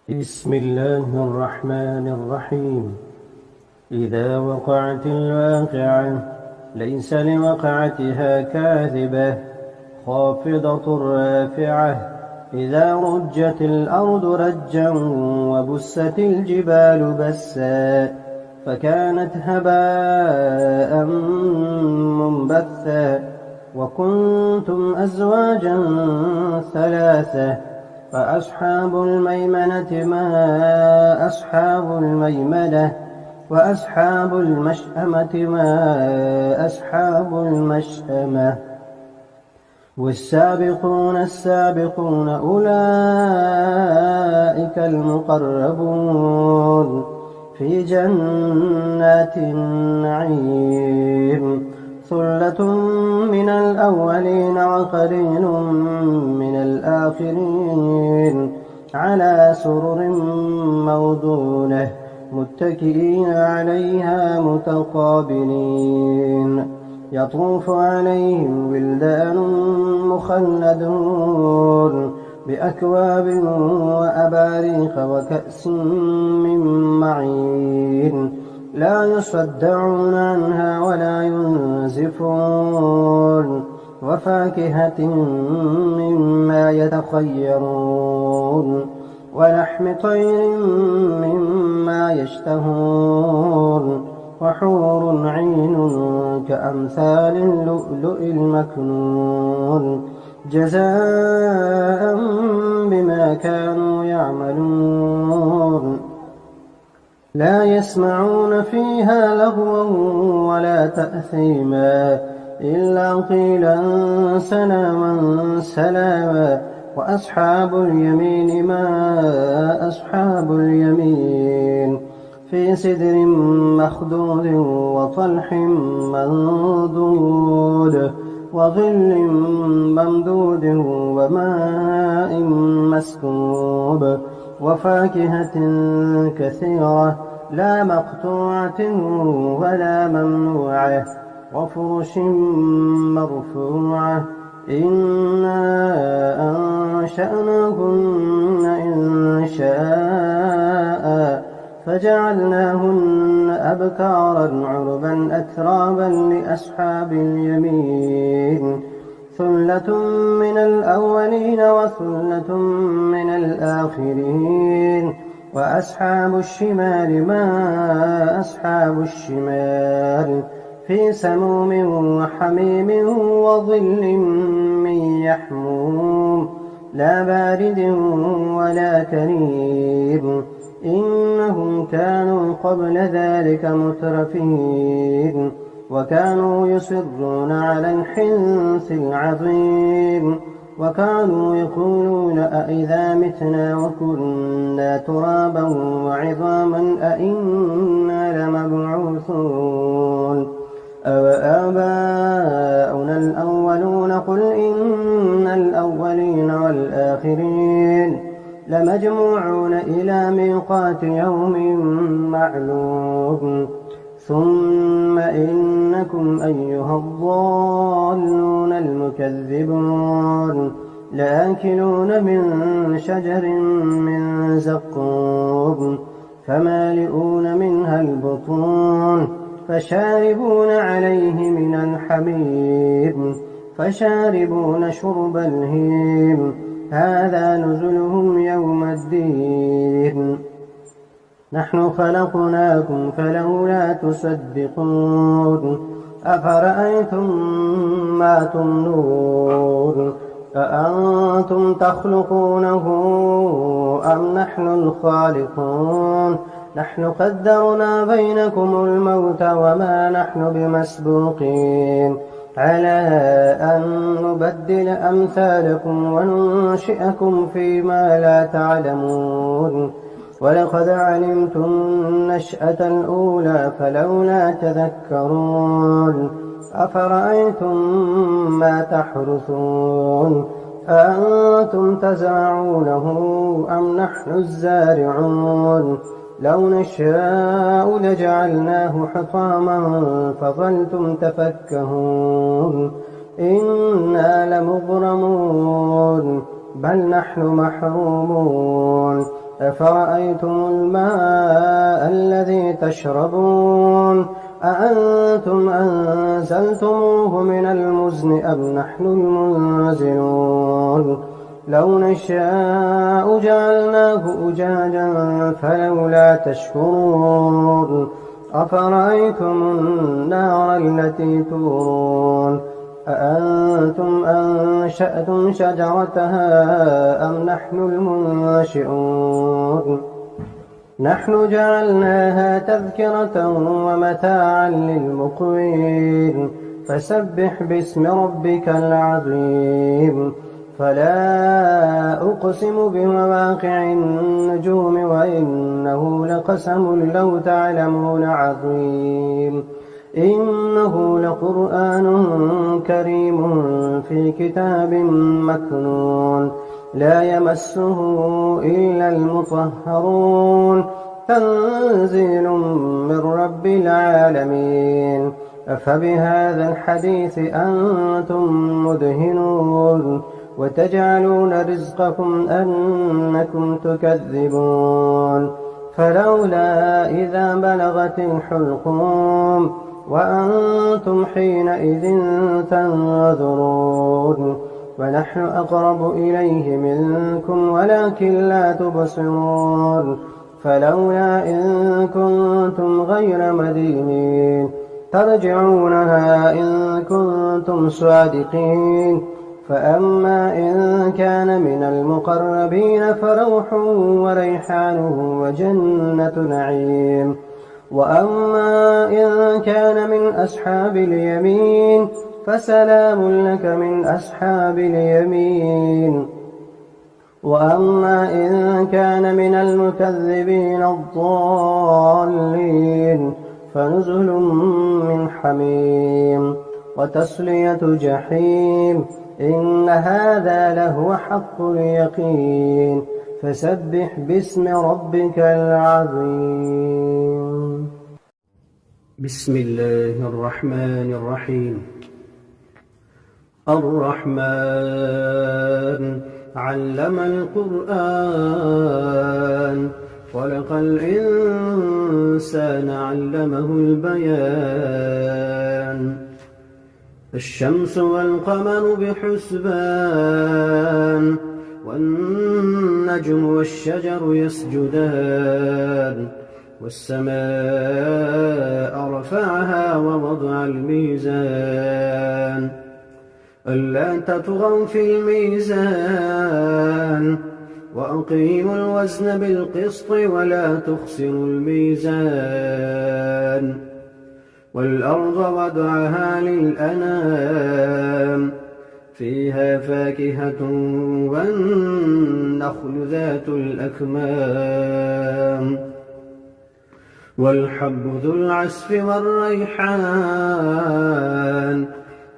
بسم الله الرحمن الرحيم. إذا وقعت الواقعة ليس لوقعتها كاذبة خافضة رافعة. إذا رجت الأرض رجا وبست الجبال بسا فكانت هباء منبثا وكنتم أزواجا ثلاثة فأصحاب الميمنة ما أصحاب الميمنة وأصحاب المشأمة ما أصحاب المشأمة. والسابقون السابقون أولئك المقربون في جنات النعيم. ثلة من الأولين وقليل من الآخرين على سرر موضونة متكئين عليها متقابلين. يطوف عليهم ولدان مخلدون بأكواب وأباريق وكأس من معين لا يصدعون عنها ولا ينزفون. وفاكهة مما يتخيرون ولحم طير مما يشتهون. وحور عين كأمثال اللؤلؤ المكنون جزاء بما كانوا يعملون. لا يسمعون فيها لغوا ولا تأثيما إلا قيلا سلاما سلاما. وأصحاب اليمين ما أصحاب اليمين في سدر مخضود وطلح منضود وظل ممدود وماء مسكوب. وفاكهة كثيرة لا مقطوعة ولا ممنوعة وفرش مرفوعة. إنا أنشأناهن إنشاء فجعلناهن أبكارا عربا أترابا لأصحاب اليمين. ثلة من الأولين وثلة من الآخرين. وأصحاب الشمال ما أصحاب الشمال في سموم وحميم وظل من يحموم لا بارد ولا كريم. إنهم كانوا قبل ذلك مترفين وكانوا يصرون على الحنث العظيم. وكانوا يقولون أئذا متنا وكنا ترابا وعظاما أئنا لمبعوثون أو آباؤنا الأولون قل إن الأولين والآخرين لمجموعون إلى ميقات يوم معلوم. ثم إنكم أيها الضالون المكذبون لآكلون من شجر من زقوم فمالئون منها البطون فشاربون عليه من الحميم فشاربون شرب الهيم هذا نزلهم يوم الدين. نحن خلقناكم فلولا تصدقون. أفرأيتم ما تمنون أأنتم تخلقونه أم نحن الخالقون. نحن قدرنا بينكم الموت وما نحن بمسبوقين على أن نبدل أمثالكم وننشئكم فيما لا تعلمون. ولقد علمتم النشأة الأولى فلولا تذكرون. أفرأيتم ما تحرثون أأنتم تزرعونه أم نحن الزارعون. لو نشاء لجعلناه حطاما فظلتم تفكهون إنا لمغرمون بل نحن محرومون أفرأيتم الماء الذي تشربون أأنتم أنزلتموه من المزن أم نحن المنزلون لو نشاء جعلناه أجاجا فلولا تشكرون أفرأيتم النار التي تورون أأنتم أنشأتم شجرتها أم نحن المنشئون نحن جعلناها تذكرة ومتاعا للمقوين فسبح باسم ربك العظيم فلا أقسم بمواقع النجوم وإنه لقسم لو تعلمون عظيم إنه لقرآن كريم في كتاب مكنون لا يمسه إلا المطهرون تنزيل من رب العالمين أفبهذا الحديث أنتم مدهنون وتجعلون رزقكم أنكم تكذبون فلولا إذا بلغت الحلقوم وأنتم حينئذ تنظرون ونحن أقرب إليه منكم ولكن لا تبصرون فلولا إن كنتم غير مدينين ترجعونها إن كنتم صادقين فأما إن كان من المقربين فروح وريحان وجنة نعيم وأما إن كان من أصحاب اليمين فسلام لك من أصحاب اليمين وأما إن كان من المكذبين الضالين فنزل من حميم وتصلية جحيم إن هذا لهو حق اليقين فسبح باسم ربك العظيم بسم الله الرحمن الرحيم الرحمن علم القرآن خلق الإنسان علمه البيان الشمس والقمر بحسبان والنجم والشجر يسجدان والسماء رفعها ووضع الميزان ألا تطغوا في الميزان وأقيموا الوزن بالقسط ولا تخسروا الميزان والأرض وضعها للأنام فيها فاكهة والنخل ذات الأكمام والحب ذو العصف والريحان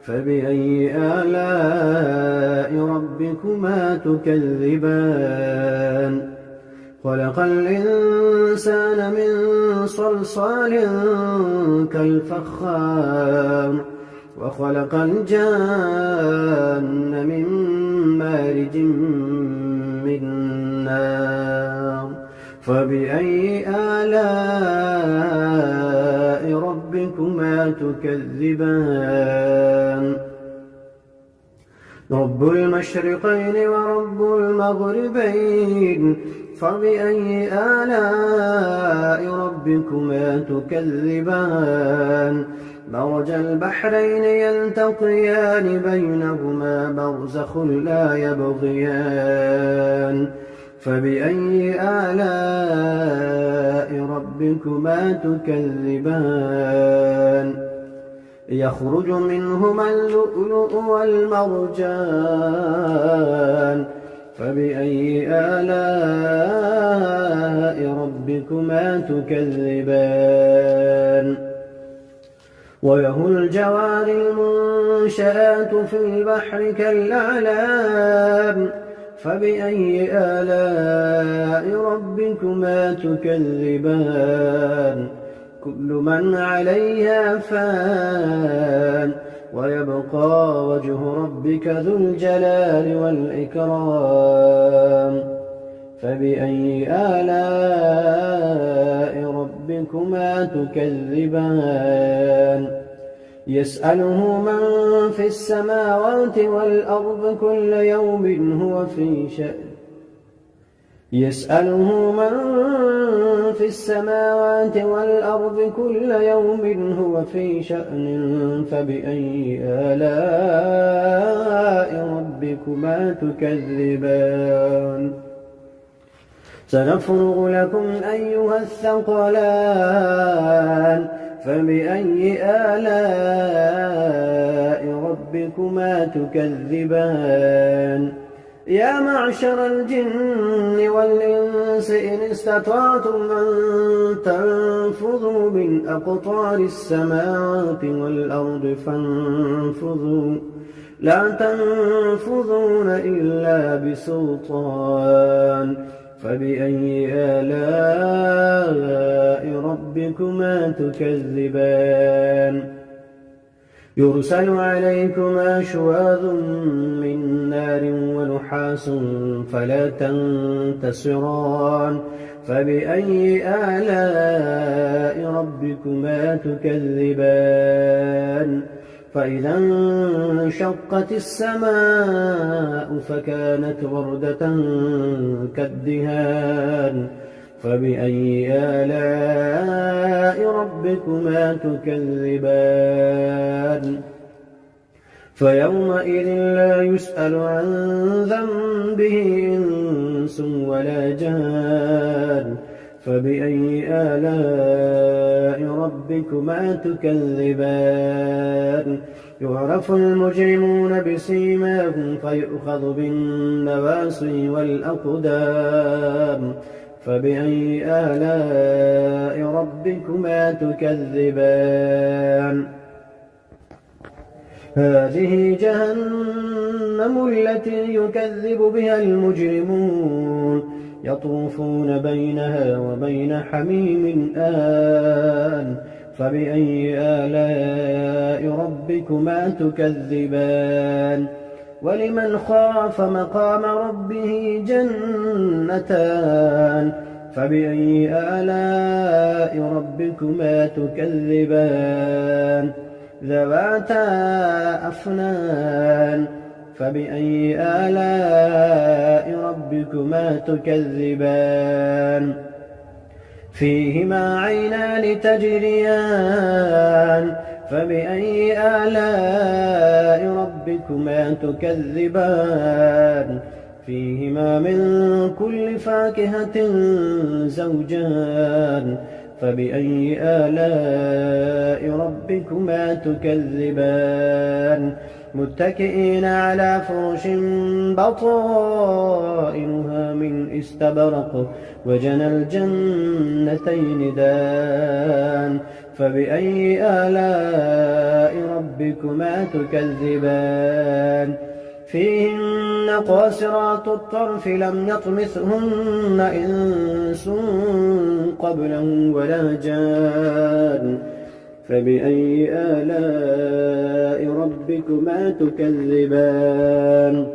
فبأي آلاء ربكما تكذبان خلق الإنسان من صلصال كالفخار وخلق الجان من مارج من نار فبأي آلاء ربكما تكذبان رب المشرقين ورب المغربين فبأي آلاء ربكما تكذبان مرج البحرين يلتقيان بينهما برزخ لا يبغيان فبأي آلاء ربكما تكذبان يخرج منهما اللؤلؤ والمرجان فبأي آلاء ربكما تكذبان وله الجوار المنشآت في البحر كالأعلام فبأي آلاء ربكما تكذبان كل من عليها فان ويبقى وجه ربك ذو الجلال والإكرام فبأي آلاء ربكما تكذبان يسأله من في السماوات والأرض كل يوم هو في شأن يسأله من في السماوات والأرض كل يوم هو في شأن فبأي آلاء ربكما تكذبان سنفرغ لكم أيها الثقلان فبأي آلاء ربكما تكذبان يا معشر الجن والإنس إن استطعتم أن تنفذوا من أقطار السماوات والأرض فانفذوا لا تنفذون إلا بسلطان فبأي آلاء ربكما تكذبان يرسل عليكما شواظ من نار ونحاس فلا تنتصران فبأي آلاء ربكما تكذبان فإذا انشقت السماء فكانت وردة كالدهان فبأي آلاء ربكما تكذبان فيومئذ لا يسأل عن ذنبه إنس ولا جان فبأي آلاء ربكما تكذبان يعرف المجرمون بسيماهم فيؤخذ بالنواصي والأقدام فبأي آلاء ربكما تكذبان هذه جهنم التي يكذب بها المجرمون يطوفون بينها وبين حميم آن فبأي آلاء ربكما تكذبان ولمن خاف مقام ربه جنتان فبأي آلاء ربكما تكذبان ذواتا أفنان فبأي آلاء ربكما تكذبان فيهما عينان تجريان فبأي آلاء ربكما تكذبان فيهما من كل فاكهة زوجان فبأي آلاء ربكما تكذبان متكئين على فرش بطائنها من استبرق وجنى الجنتين دان فبأي آلاء ربكما تكذبان فيهن قاصرات الطرف لم يطمثهن إنس قبلهم ولا جان فبأي آلاء ربكما تكذبان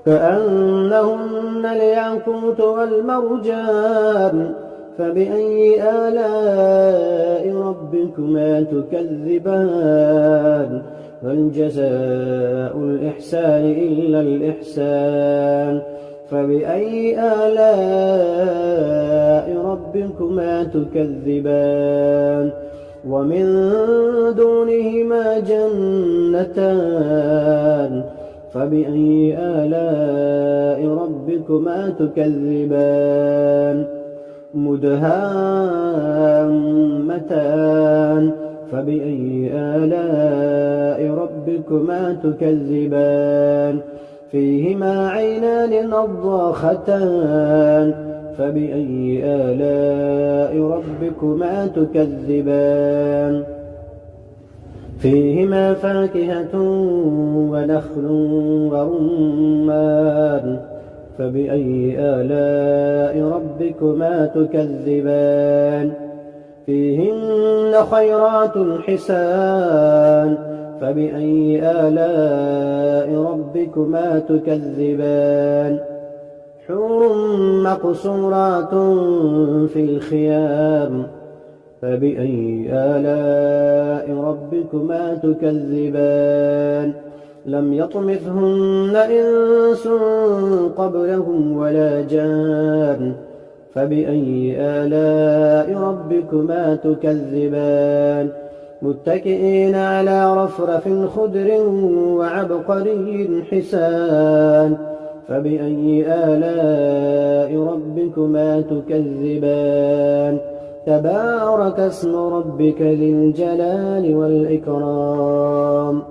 كأنهن الياقوت والمرجان فبأي آلاء ربكما تكذبان هل جزاء الإحسان إلا الإحسان فبأي آلاء ربكما تكذبان ومن دونهما جنتان فبأي آلاء ربكما تكذبان مدهامتان فبأي آلاء ربكما تكذبان فيهما عينان نضاختان فبأي آلاء ربكما تكذبان فيهما فاكهة ونخل ورمان فبأي آلاء ربكما تكذبان فيهن خيرات حسان فبأي آلاء ربكما تكذبان حور مقصورات في الخيام فبأي آلاء ربكما تكذبان لم يطمثهن إنس قبلهم ولا جان فبأي آلاء ربكما تكذبان متكئين على رفرف خضر وعبقري حسان فبأي آلاء ربكما تكذبان تبارك اسم ربك ذي الجلال والإكرام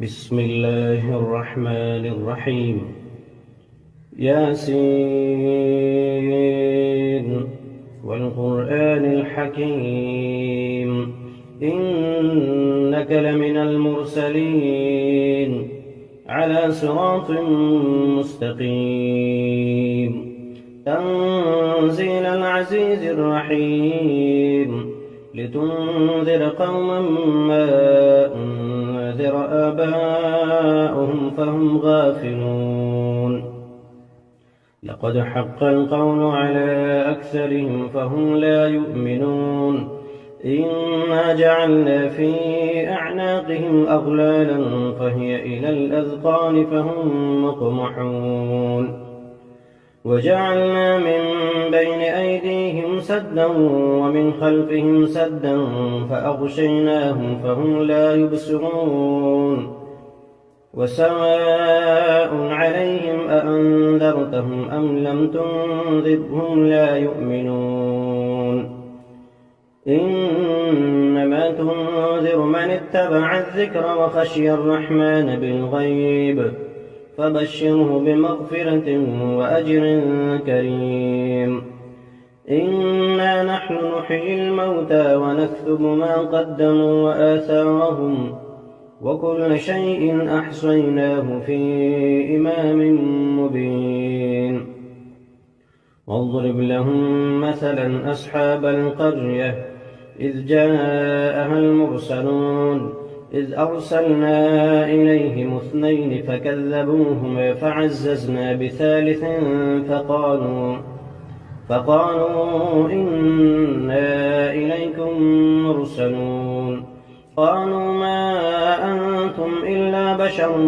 بسم الله الرحمن الرحيم ياسين والقرآن الحكيم إنك لمن المرسلين على صراط مستقيم تنزيل العزيز الرحيم لتنذر قوما ما أنذر آباؤهم فهم غافلون لقد حق القول على أكثرهم فهم لا يؤمنون إنا جعلنا في أعناقهم أغلالا فهي إلى الأذقان فهم مقمحون وجعلنا من بين أيديهم سدا ومن خلفهم سدا فأغشيناهم فهم لا يبصرون وسواء عليهم أأنذرتهم أم لم تنذرهم لا يؤمنون إنما تنذر من اتبع الذكر وخشي الرحمن بالغيب فبشره بمغفرة وأجر كريم إنا نحن نحيي الموتى ونكتب ما قدموا وآثارهم وكل شيء أحصيناه في إمام مبين واضرب لهم مثلا أصحاب القرية إذ جاءها المرسلون إذ أرسلنا إليهم 2 فكذبوهما فعززنا بثالث فقالوا إنا إليكم مرسلون قالوا ما أنتم إلا بشر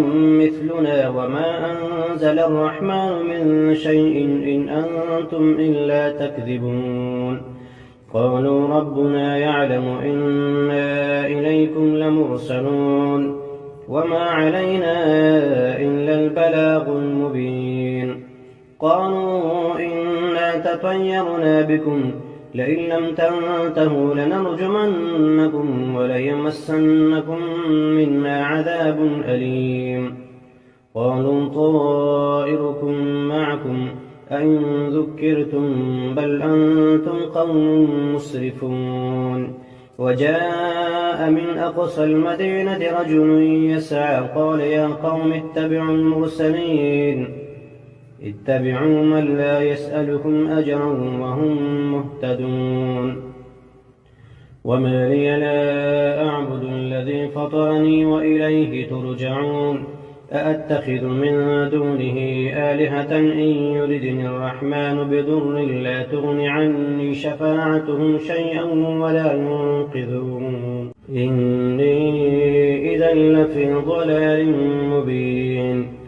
مثلنا وما أنزل الرحمن من شيء إن أنتم إلا تكذبون قالوا ربنا يعلم إنا إليكم لمرسلون وما علينا إلا البلاغ المبين قالوا إنا تطيرنا بكم لئن لم تنتهوا لنرجمنكم وليمسنكم منا عذاب أليم قالوا طائركم معكم أئن ذكرتم بل أنتم قوم مسرفون وجاء من أقصى المدينة رجل يسعى قال يا قوم اتبعوا المرسلين اتبعوا من لا يسألكم أجرا وهم مهتدون وما لي لا أعبد الذي فطرني وإليه ترجعون أأتخذ من دونه آلهة إن يردني الرحمن بضر لا تغن عني شفاعتهم شيئا ولا ينقذون إني إذا لفي ضلال مبين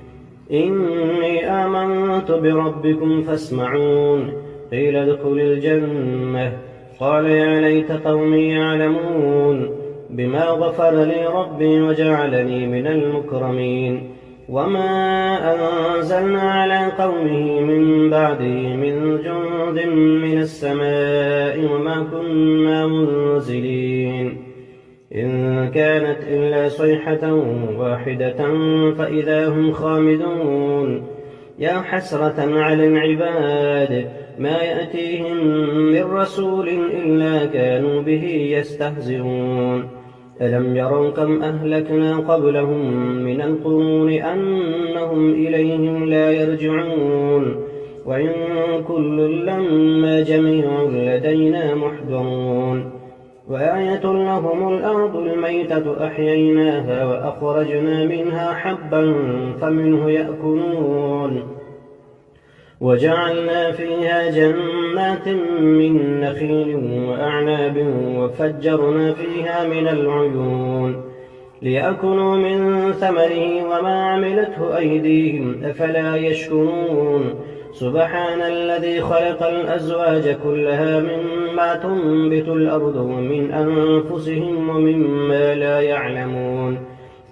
إني آمنت بربكم فاسمعون قيل ادخل الجنة قال يا ليت قومي يعلمون بما غفر لي ربي وجعلني من المكرمين وما أنزلنا على قومه من بعده من جند من السماء وما كنا منزلين إن كانت إلا صيحة واحدة فإذا هم خامدون يا حسرة على العباد ما يأتيهم من رسول إلا كانوا به يستهزئون ألم يروا كم أهلكنا قبلهم من القرون أنهم إليهم لا يرجعون وإن كل لما جميع لدينا محضرون وآية لهم الأرض الميتة أحييناها وأخرجنا منها حبا فمنه يأكلون وجعلنا فيها جنات من نخيل وأعناب وفجرنا فيها من العيون ليأكلوا من ثمره وما عملته أيديهم أفلا يشكرون سبحان الذي خلق الأزواج كلها مما تنبت الأرض ومن أنفسهم ومما لا يعلمون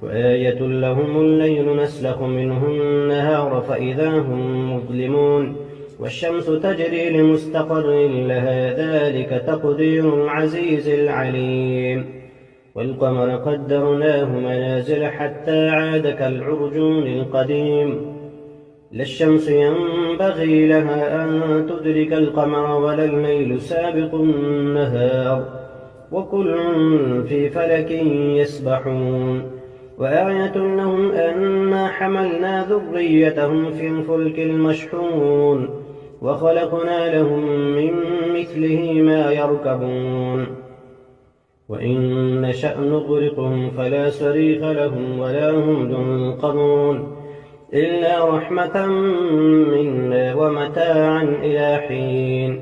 وآية لهم الليل نسلخ منه النهار فإذا هم مظلمون والشمس تجري لمستقر لها ذلك تقدير العزيز العليم والقمر قدرناه منازل حتى عاد كالعرجون القديم لا الشمس ينبغي لها أن تدرك القمر ولا الليل سابق النهار وكل في فلك يسبحون وآية لهم أنا حملنا ذريتهم في الفلك المشحون وخلقنا لهم من مثله ما يركبون وإن نشأ نغرقهم فلا صريخ لهم ولا هم ينقذون إلا رحمة منا ومتاعا إلى حين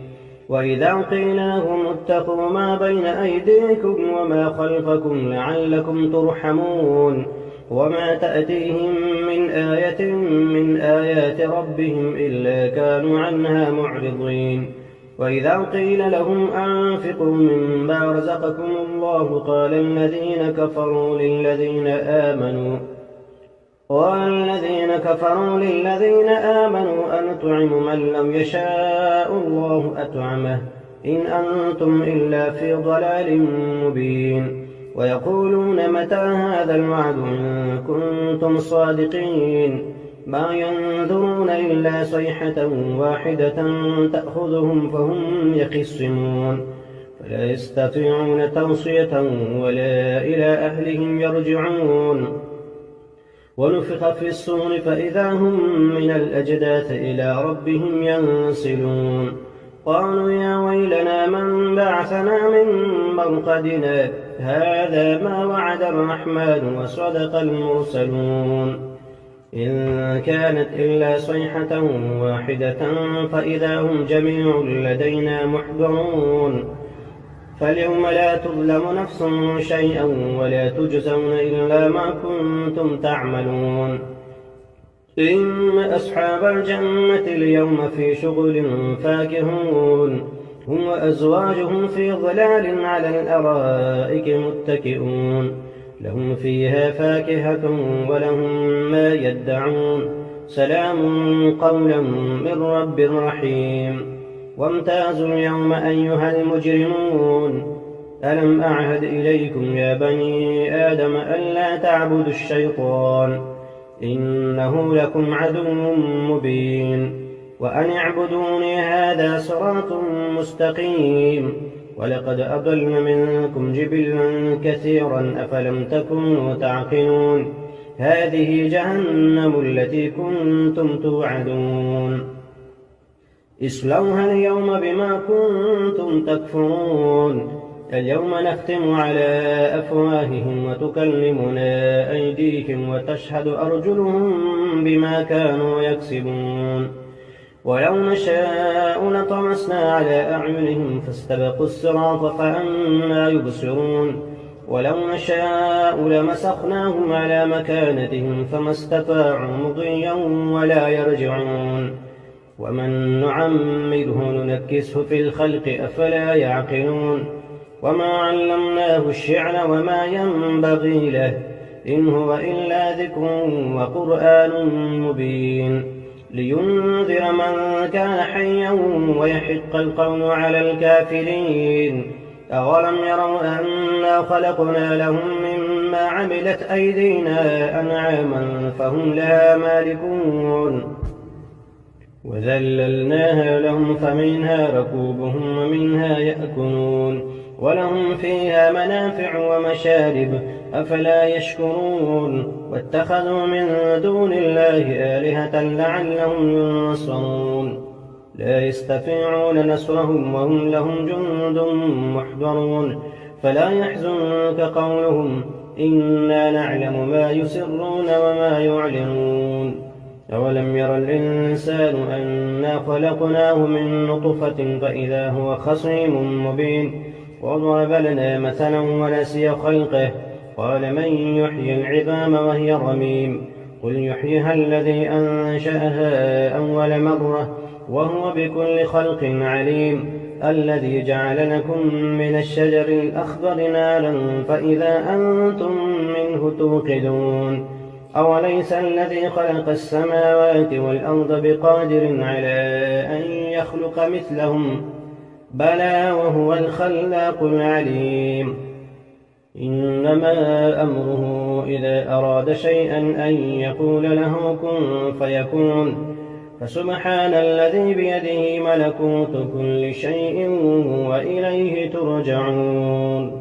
وإذا قيل لهم اتقوا ما بين أيديكم وما خلفكم لعلكم ترحمون وما تأتيهم من آية من آيات ربهم إلا كانوا عنها معرضين وإذا قيل لهم أنفقوا مما رزقكم الله قال الذين كفروا للذين آمنوا أنطعم من لم يشاء الله أطعمه إن أنتم إلا في ضلال مبين ويقولون متى هذا الوعد إن كنتم صادقين ما ينظرون إلا صيحة واحدة تأخذهم فهم يخصمون فلا يستطيعون توصية ولا إلى أهلهم يرجعون ونفخ في الصور فإذا هم من الأجداث إلى ربهم ينسلون قالوا يا ويلنا من بعثنا من مرقدنا هذا ما وعد الرحمن وصدق المرسلون إن كانت إلا صيحة واحدة فإذا هم جميع لدينا محضرون فاليوم لا تظلم نفس شيئا ولا تجزون إلا ما كنتم تعملون إن أصحاب الجنة اليوم في شغل فاكهون هم وأزواجهم في ظلال على الأرائك متكئون لهم فيها فاكهة ولهم ما يدعون سلام قولا من رب رحيم وامتازوا اليوم أيها المجرمون ألم أعهد إليكم يا بني آدم ألا تعبدوا الشيطان إنه لكم عدو مبين وأن اعبدوني هذا صراط مستقيم ولقد أضل منكم جبلا كثيرا أفلم تكونوا تعقلون هذه جهنم التي كنتم توعدون اصلوها اليوم بما كنتم تكفرون اليوم نختم على أفواههم وتكلمنا أيديهم وتشهد أرجلهم بما كانوا يكسبون ولو نشاء لطمسنا على أعينهم فاستبقوا الصراط فأنى يبصرون ولو نشاء لمسخناهم على مكانتهم فما استطاعوا مضيا ولا يرجعون ومن نعمره ننكسه في الخلق أفلا يعقلون وما علمناه الشعر وما ينبغي له إن هو إلا ذكر وقرآن مبين لينذر من كان حيا ويحق القول على الكافرين أولم يروا أنا خلقنا لهم مما عملت أيدينا أنعاما فهم لها مالكون وذللناها لهم فمنها ركوبهم ومنها يأكلون ولهم فيها منافع ومشارب أفلا يشكرون واتخذوا من دون الله آلهة لعلهم ينصرون لا يستطيعون نصرهم وهم لهم جند محضرون فلا يحزنك قولهم إنا نعلم ما يسرون وما يعلنون أولم ير الإنسان أنا خلقناه من نطفة فإذا هو خصيم مبين وضرب لنا مثلا ونسي خلقه قال من يحيي العظام وهي رميم قل يحييها الذي أنشأها أول مرة وهو بكل خلق عليم الذي جعل لكم من الشجر الأخضر نارا فإذا أنتم منه توقدون أوليس الذي خلق السماوات والأرض بقادر على أن يخلق مثلهم بلى وهو الخلاق العليم إنما أمره إذا أراد شيئا أن يقول له كن فيكون فسبحان الذي بيده ملكوت كل شيء وإليه ترجعون